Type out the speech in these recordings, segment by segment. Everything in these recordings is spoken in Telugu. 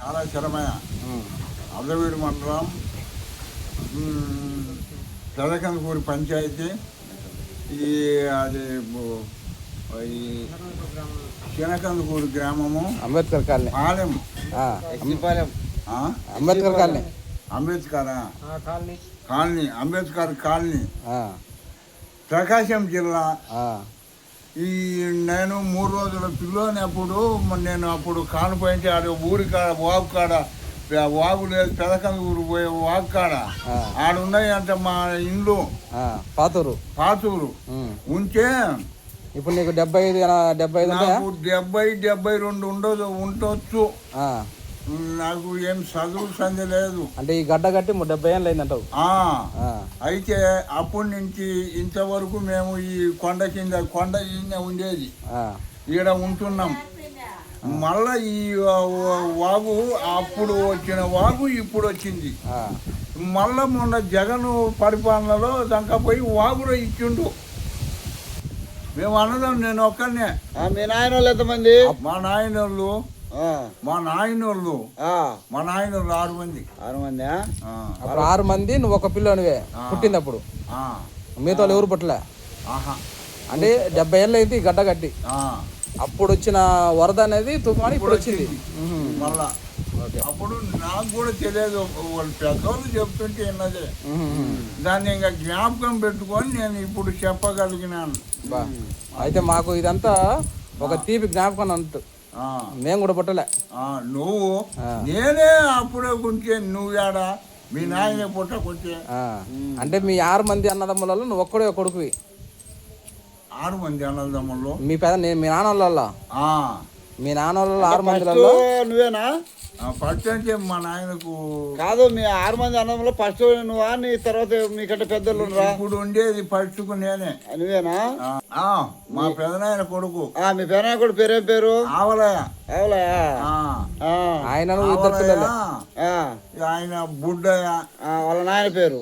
చాలా స్థిరమైన అర్ధవీడు మండలం పెదకందుకూరు పంచాయతీ ఈ అది ఈ చినకందుకూరు గ్రామము అంబేద్కర్ కాలనీ పాలెం Ambedkar colony Ambedkar colony Ambedkar colony Prakasam జిల్లా. ఈ నేను 3 రోజుల పిల్లోనప్పుడు నేను అప్పుడు కానుపోయింటే ఆడ ఊరి కాడ వాగు కాడ వాగు లేదు పెదకందుకూరు పోయే వాగు కాడ ఆడున్నాయి అంటే మా ఇండ్లు పాతూరు ఉంటే ఇప్పుడు నీకు 72 ఉండొచ్చు. నాకు ఏం చదువు సంధి లేదు. అంటే ఈ గడ్డ కట్టి 70 ఏళ్ళు అయిందంటావు. అయితే అప్పటి నుంచి ఇంతవరకు మేము ఈ కొండ ఉండేది, ఈడ ఉంటున్నాం. మళ్ళా ఈ వాగు అప్పుడు వచ్చిన వాగు ఇప్పుడు వచ్చింది. మళ్ళా మొన్న జగన్ పరిపాలనలో దంకపోయి వాగులో ఇచ్చిండు. మేము అన్నదాం నేను ఒక్కనే. మీ నాయన వాళ్ళు ఎంతమంది? మా నాయనోళ్ళు 6 మంది. 6 మంది. నువ్వు ఒక పిల్లనివే పుట్టినప్పుడు. మిగతా ఎవరు పుట్టలే. అంటే 70 ఏళ్ళు అయితే ఈ గడ్డ కట్టి. అప్పుడు వచ్చిన వరద అనేది తుఫాను ఇప్పుడు వచ్చింది మళ్ళా. అప్పుడు నాకు కూడా తెలియదు, వాళ్ళు పెద్దవాళ్ళు చెప్తుంటే విన్నదే. దాన్ని ఇంకా జ్ఞాపకం పెట్టుకొని నేను ఇప్పుడు చెప్పగలిగినాను. అయితే మాకు ఇదంతా ఒక తీపి జ్ఞాపకం అంటూ మేము కూడా పుట్టలే. నువ్వు నేనే అప్పుడే కొంచెం నువ్వు ఏడా మీ నాయన పుట్టకొచ్చే. అంటే మీ 6 మంది అన్నదమ్ములలో నువ్వు ఒక్కడే కొడుకువి. 6 మంది అన్నదమ్ముల్లో మీ నాన్న వాళ్ళ మీ నాన్న వాళ్ళ 6 మందిలలో నువ్వేనా? ఫస్ట్ అంటే మా నాయనకు కాదు. మీ 6 మంది అన్నదమ్ములో ఫస్ట్ నువ్వా? నీ తర్వాత మీకంటే పెద్దలు ఇప్పుడు ఉండేది ఫస్ట్కు నేనే. నువ్వేనా? మా పెదనాయన కొడుకు. మీ పెదనాయన కొడుకు పేరేం పేరు? ఆవలయ. ఆయన ఆయన బుడ్డయ్య. వాళ్ళ నాయన పేరు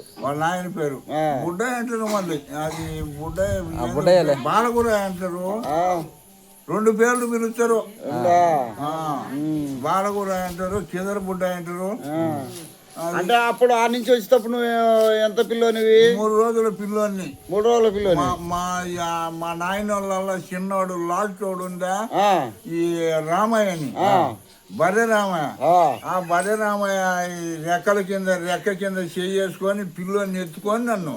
బుడ్డయ్య అంటారు. మళ్ళీ అది బుడ్డయ్య బాలగుర అంటారు. 2 పేర్లు పిలుస్తారు. బాలగూర అంటారు, చిదర బుడ్డ అంటారు. అంటే అప్పుడు ఆ నుంచి వచ్చేటప్పుడు నువ్వు ఎంత పిల్లోనివి? 3 రోజుల పిల్లోని. 3 రోజుల పిల్లోని. మా నాయన వాళ్ళ చిన్నవాడు లాస్ట్ వాడు ఉందా, ఈ రామయ్యని, బర్రె రామయ్య. ఆ బర్రె రామయ్య రెక్క కింద చేసుకొని పిల్లోని ఎత్తుకొని నన్ను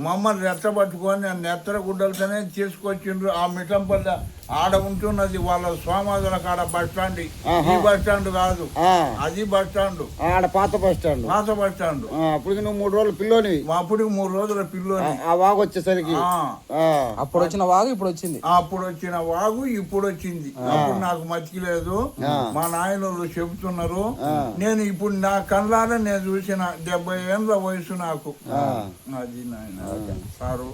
మమ్మల్ని రెచ్చబట్టుకొని నన్ను ఎత్తర గుడ్డలతోనే తీసుకొచ్చిండ్రు. ఆ మిఠంపల్లి ఆడ ఉంటున్నది వాళ్ళ సోమాదుల కాడ బస్ స్టాండ్. ఈ బస్ స్టాండ్ కాదు, అది బస్ స్టాండ్. ఆడ పాత బస్ స్టాండ్. అప్పుడు నువ్వు 3 రోజుల పిల్లోని. అప్పటికి 3 రోజుల పిల్లోని. ఆ వాగు వచ్చేసరికి అప్పుడు వచ్చిన వాగు ఇప్పుడు వచ్చింది. అప్పుడు నాకు మతికిలేదు. మా నాయనోళ్ళు చెబుతున్నారు. నేను ఇప్పుడు నా కళ్ళారా నేను చూసిన 70 ఏళ్ళ వయసు నాకు. అది నాయన సారు.